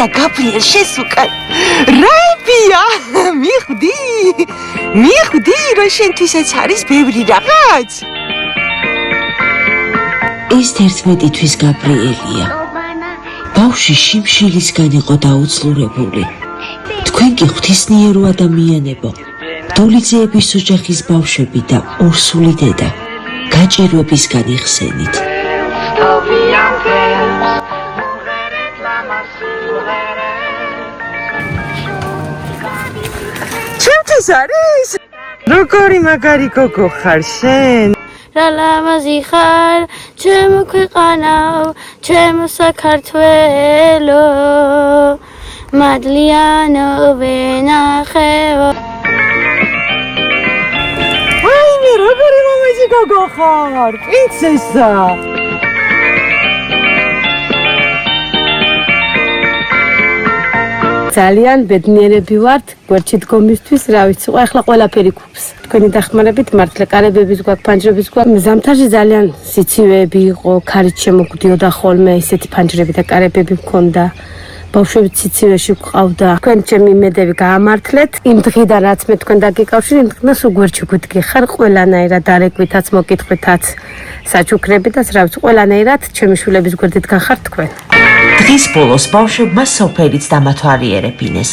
რატია გაბრიელ შენს უკან? რაებია? მიხვდი, რომ შენთვისაც არის ბევრი რაღაც. ეს 11 თვის გაბრიელია. ბავშვი შიმშილისგან იყო დაუცლურებული. თქვენ კი ღვთისმიერო ადამიანებო, მდოლიძეების ოჯახის ბავშვები და ორსული დედა, გაჭირვებისგან იხსენით. ჩემთვის არის? როგორი მაგარი გოგო ხარ შენ? რა ლამაზი ხარ, ჩემო ქვეყანავ, ჩემო საქართველო, მადლიანო ვენახევო. ვაიმე, როგორი ლამაზი გოგო ხარ, პრინცესა. ძალიან ბედნიერები ვართ გვერდში დგომისთვის, რა ვიცი, ახლა ყველაფერი გვქვს. თქვენი დახმარებით მართლა კარებების გვაქვს, ფანჯრების გვაქვს. ზამთარში ძალიან სიცივეები იყო, ქარით შემოგვდიოდა ხოლმე, ისეთი ფანჯრები და კარებები მქონდა. ბავშვები სიცივეში გვყავდა. თქვენ ჩემი იმედები გაამართლეთ. იმ დღიდან რაც მე თქვენ დაგიკავშირე, იმ დღიდან სულ გვერდში გვდგიხარ ყველანაირად დარეკვითაც, მოკითხვითაც, საჩუქრებითაც, რა ვიცი, ყველანაირად ჩემი შვილების გვერდით გახართ თქვენ. დღის ბოლოს ბავშვებმა სოფელიც დამათვალიერებინეს.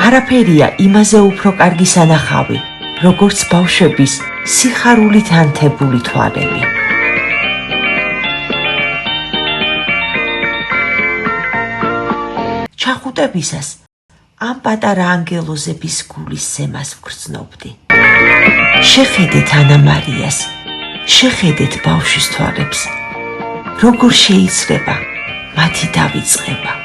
არაფერია იმაზე უფრო კარგი სანახავი, როგორც ბავშვების სიხარულით ანთებული თვალები. ჩახუტებისას ამ პატარა ანგელოზების გულის ზემას ვგრძნობდი. შეხედეთ ანა მარიას, შეხედეთ ბავშვის თვალებს, როგორ შეიძლება მათი დავიწყება.